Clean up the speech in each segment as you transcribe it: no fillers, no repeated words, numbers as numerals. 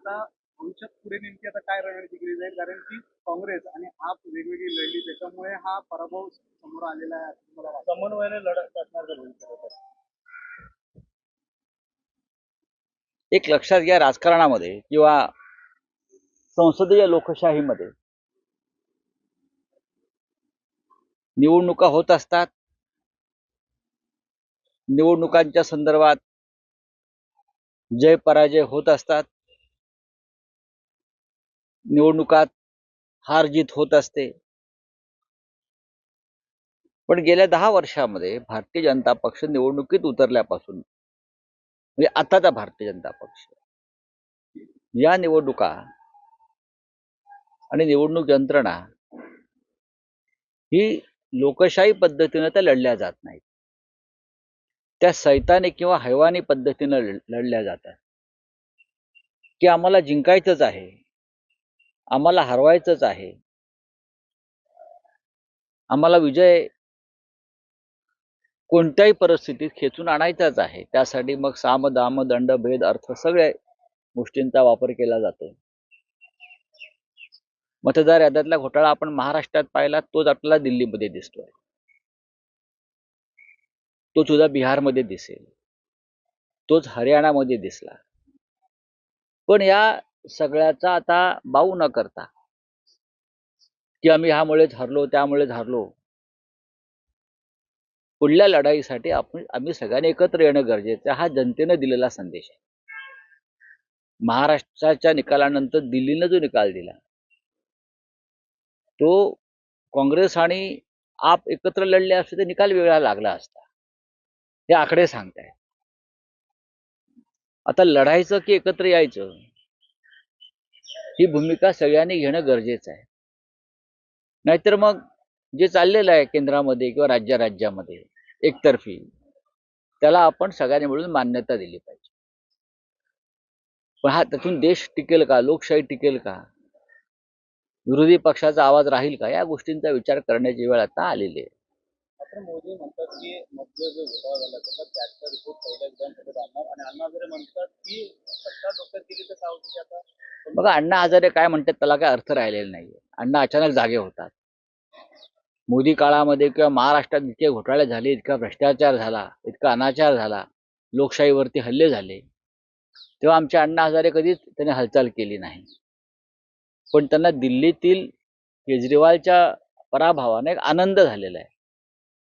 आता भविष्यात पुढे नेमकी आता काय रणनीती केली जाईल, कारण की काँग्रेस आणि आप वेगवेगळी लढली, त्याच्यामुळे हा पराभव समोर आलेला आहे असं मला वाटतं. समन्वयाने लढत असणार का भविष्यात? एक लक्षात घ्या, राजकारणामध्ये किंवा संसदीय लोकशाहीमध्ये निवडणुका होत असतात. निवडणुकांच्या संदर्भात जय पराजय होत असतात. निवडणुकात हार जीत होत असते. पण गेल्या 10 वर्षामध्ये भारतीय जनता पक्ष निवडणुकीत उतरल्यापासून म्हणजे आताचा भारतीय जनता पक्ष या निवडणुका आणि निवडणूक यंत्रणा ही लोकशाही पद्धतीने त्या लढल्या जात नाहीत. त्या सैतानी किंवा हैवानी पद्धतीने लढल्या जातात की आम्हाला जिंकायचंच आहे, आम्हाला हरवायचंच आहे, आम्हाला विजय कोणत्याही परिस्थितीत खेचून आणायचाच आहे. त्यासाठी मग साम दाम दंड भेद अर्थ सगळ्या गोष्टींचा वापर केला जातो. मतदार याद्यातला घोटाळा आपण महाराष्ट्रात पाहिला, तोच आपल्याला दिल्लीमध्ये दिसतोय, तो सुद्धा बिहारमध्ये दिसेल, तोच हरियाणामध्ये दिसला. पण या सगळ्याचा आता बाऊ न करता की आम्ही ह्यामुळेच हरलो त्यामुळेच हरलो, पुढल्या लढाईसाठी आम्ही सगळ्यांनी एकत्र येणं गरजेचं आहे. हा जनतेने दिलेला संदेश आहे. महाराष्ट्राच्या निकालानंतर दिल्लीनं जो निकाल दिला तो काँग्रेस आणि आप एकत्र लढले असते तर निकाल वेगळा लागला असता, हे आकडे सांगताय. आता लढायचं की एकत्र यायचं ही भूमिका सगळ्यांनी घेणं गरजेचं आहे. नाहीतर मग जे चाललेलं आहे केंद्रामध्ये किंवा राज्यामध्ये एकतर्फी, त्याला आपण सगळ्यांनी मिळून मान्यता दिली पाहिजे. पण हा त्यातून देश टिकेल का, लोकशाही टिकेल का, विरोधी पक्षाचा आवाज राहील का, या गोष्टींचा विचार करण्याची वेळ आता आलेली आहे. मात्र मोदी म्हणतात की मध्य जो घोटाळा झाला त्याचा रिपोर्ट पहिल्या विधानसभेत आणणार, आणि अण्णा हजारे म्हणतात की सत्ता डोक्यात गेली तर काय होतं की आता. बघा, अण्णा हजारे काय म्हणतात त्याला काय अर्थ राहिलेला नाहीये. अण्णा अचानक जागे होतात. मोदी काळामध्ये किंवा महाराष्ट्रात इतके घोटाळे झाले, इतका भ्रष्टाचार झाला, इतका अनाचार झाला, लोकशाहीवरती हल्ले झाले, तेव्हा आमच्या अण्णा हजारे कधीच त्यांनी हालचाल केली नाही. पण त्यांना दिल्लीतील केजरीवालच्या पराभवाने एक आनंद झालेला आहे.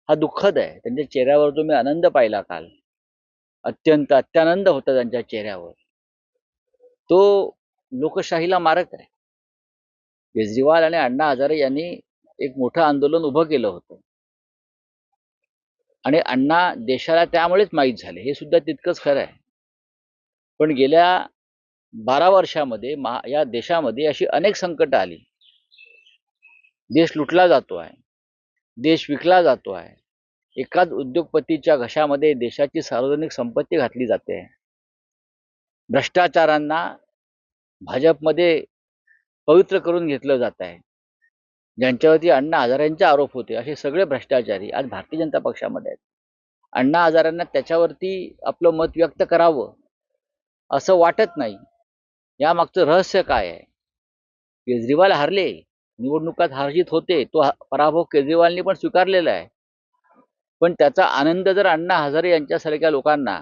हा दुःखद आहे. त्यांच्या चेहऱ्यावर जो मी आनंद पाहिला काल, अत्यानंद होता त्यांच्या चेहऱ्यावर, तो लोकशाहीला मारक आहे. केजरीवाल आणि अण्णा हजारे यांनी एक मोठं आंदोलन उभं केलं होतं आणि अण्णा देशाला त्यामुळेच माहीत झाले, हे सुद्धा तितकंच खरं आहे. पण गेल्या 12 वर्षामध्ये या देशामध्ये अशी अनेक संकट आली. देश लुटला जातो आहे, देश विकला जातो आहे, एकाच उद्योगपतीच्या घशामध्ये देशाची सार्वजनिक संपत्ती घातली जाते, भ्रष्टाचारांना भाजपमध्ये पवित्र करून घेतलं जात आहे. ज्यांच्यावरती अण्णा हजारेंचे आरोप होते असे सगळे भ्रष्टाचारी आज भारतीय जनता पक्षामध्ये आहेत. अण्णा हजारेंना त्याच्यावरती आपलं मत व्यक्त करावं असं वाटत नाही. यामागचं रहस्य काय आहे? केजरीवाल हारले, निवडणुकात हारजीत होते, तो पराभव केजरीवालनी पण स्वीकारलेला आहे. पण त्याचा आनंद जर अण्णा हजारे यांच्यासारख्या लोकांना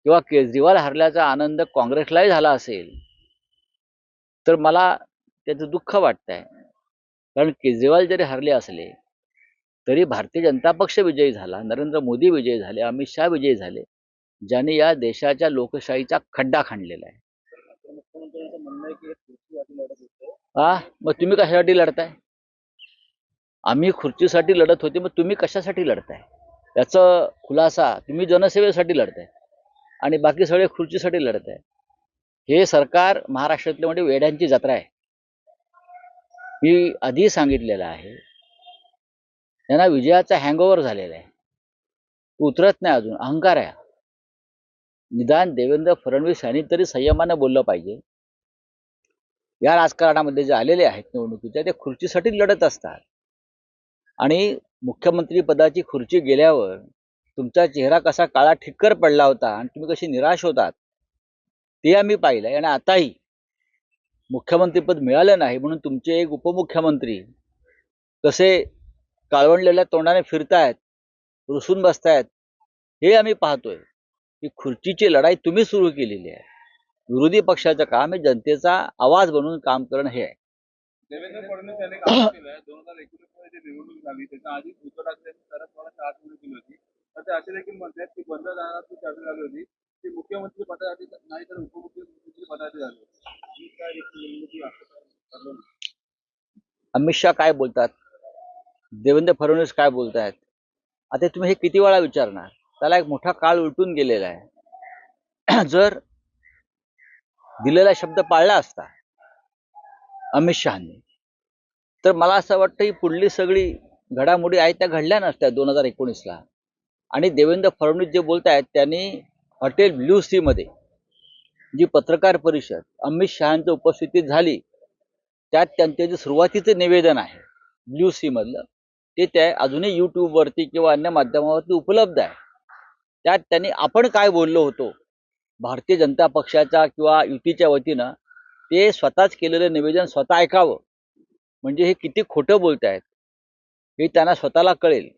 किंवा केजरीवाल हरल्याचा आनंद काँग्रेसलाही झाला असेल तर मला त्याचं दुःख वाटतंय. कारण केजरीवाल जरी हरले असले तरी भारतीय जनता पक्ष विजयी झाला, नरेंद्र मोदी विजयी झाले, अमित शहा विजयी झाले, ज्यांनी या देशाच्या लोकशाहीचा खड्डा खणलेला आहे. मुख्यमंत्र्यांचं म्हणणं आहे की खुर्चीसाठी लढत होते. मग तुम्ही कशासाठी लढताय? आम्ही खुर्चीसाठी लढत होते, मग तुम्ही कशासाठी लढताय? त्याचा खुलासा, तुम्ही जनसेवेसाठी लढताय आणि बाकी सगळे खुर्चीसाठी लढत आहे. हे सरकार महाराष्ट्रातले म्हणजे वेड्यांची जत्रा आहे. मी आधी सांगितलेलं आहे, त्यांना विजयाचा हँगओव्हर झालेला आहे, उतरत नाही अजून, अहंकार आहे. निदान देवेंद्र फडणवीस यांनी तरी संयमानं बोललं पाहिजे. या राजकारणामध्ये जे आलेले आहेत निवडणुकीच्या, ते खुर्चीसाठी लढत असतात आणि मुख्यमंत्री पदाची खुर्ची गेल्यावर तुमचा चेहरा कसा काळा ठिक्कर पडला होता आणि तुम्ही कशी निराश होतात ते आम्ही पाहिलंय. आणि आताही मुख्यमंत्रीपद मिळालं नाही म्हणून तुमचे एक उपमुख्यमंत्री कसे काळवंडलेल्या तोंडाने फिरतायत, रुसून बसतायत, हे आम्ही पाहतोय. ही खुर्चीची लढाई तुम्ही सुरू केलेली आहे. विरोधी पक्षाचं काम हे जनतेचा आवाज बनवून काम करणं हे आहे. देवेंद्र फडणवीस यांनी काम केलं 2019 मध्ये जी निवडणूक झाली त्याच्या आधी उद्धव ठाकरे यांनी शरद पवारांची आत निवडणूक केली होती. तर ते असे देखील म्हणतात की बंद दाराची चर्चा झाली होती की मुख्यमंत्री पदासाठी नाही तर उपमुख्यमंत्री पदासाठी झाली होती. ही काय निवडणुकी असं अमित शहा काय बोलतात, देवेंद्र फडणवीस काय बोलतायत, आता तुम्ही हे किती वेळा विचारणार? त्याला एक मोठा काळ उलटून गेलेला आहे. जर दिलेला शब्द पाळला असता अमित शहानी, तर मला असं वाटतं ही पुढली सगळी घडामोडी आहेत त्या घडल्या नसत्या 2019ला. आणि देवेंद्र फडणवीस जे बोलत आहेत त्यांनी हॉटेल ब्ल्यू सी मध्ये जी पत्रकार परिषद अमित शहाच्या उपस्थितीत झाली त्यात त्यांचे जे सुरुवातीचं निवेदन आहे ब्ल्यू सी मधलं ते त्या अजूनही यूट्यूबवरती किंवा अन्य माध्यमावरती उपलब्ध आहे. त्यात त्यांनी आपण काय बोललो होतो भारतीय जनता पक्षाच्या किंवा युतीच्या वतीनं ते स्वतःच केलेलं निवेदन स्वतः ऐकावं, म्हणजे हे किती खोटं बोलतायत हे त्यांना स्वतःला कळेल.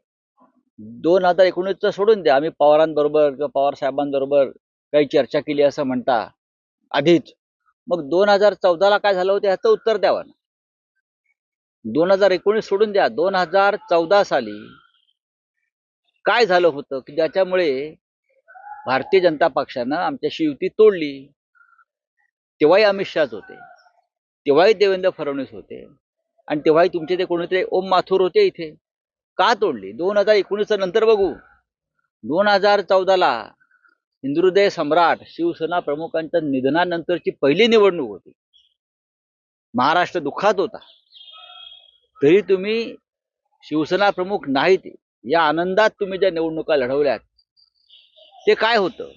2019चं सोडून द्या, आम्ही पवारांबरोबर किंवा पवार साहेबांबरोबर काही चर्चा केली असं म्हणता आधीच. मग 2014ला काय झालं होतं ह्याचं उत्तर द्यावं ना. 2019 सोडून द्या, 2014 साली काय झालं होतं की ज्याच्यामुळे भारतीय जनता पक्षानं आमच्याशी युती तोडली? तेव्हाही अमित शहाच होते, तेव्हाही देवेंद्र फडणवीस होते आणि तेव्हाही तुमचे ते कोणीतरी ओम माथुर होते इथे. का तोडली? 2019 नंतर बघू. 2014ला हिंदुहृदय सम्राट शिवसेना प्रमुखांच्या निधनानंतरची पहिली निवडणूक होती. महाराष्ट्र दुःखात होता, तरी तुम्ही शिवसेना प्रमुख नाहीत या आनंदात तुम्ही ज्या निवडणुका लढवल्यात ते काय होतं?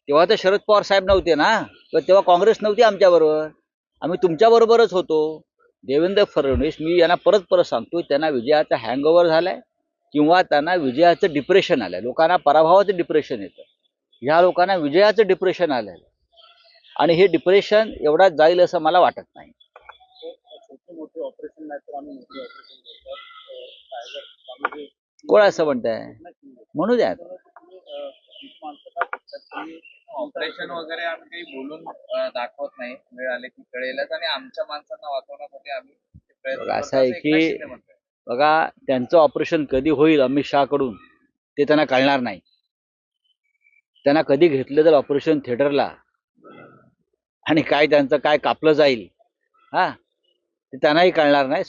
तेव्हा तर शरद पवार साहेब नव्हते ना, तेव्हा काँग्रेस नव्हती आमच्याबरोबर, आम्ही तुमच्याबरोबरच होतो. देवेंद्र फडणवीस, मी यांना परत परत सांगतो, त्यांना विजयाचा हँगओव्हर झालाय किंवा त्यांना विजयाचं डिप्रेशन आलंय. लोकांना पराभवाचं डिप्रेशन येतं, ह्या लोकांना विजयाचं डिप्रेशन आलंय आणि हे डिप्रेशन एवढा जाईल असं मला वाटत नाही. छोटे मोठे ऑपरेशन नाही तर आम्ही मोठे ऑपरेशन कोण असं म्हणताय? म्हणू द्या. ऑपरेशन वगैरे आम्ही काही बोलून दाखवत नाही, वेळ आले की कळेलच. आणि आमच्या माणसांना वाचवण्यासाठी आम्ही प्रयत्न करतो असं आहे असं एकनाथ की शिंदे म्हणतात. बघा, त्यांचं ऑपरेशन कधी होईल अमित शहाकडून ते त्यांना कळणार नाही. त्यांना कधी घेतलं तर ऑपरेशन थिएटरला आणि काय त्यांचं काय कापलं जाईल ते त्यांनाही कळणार नाही.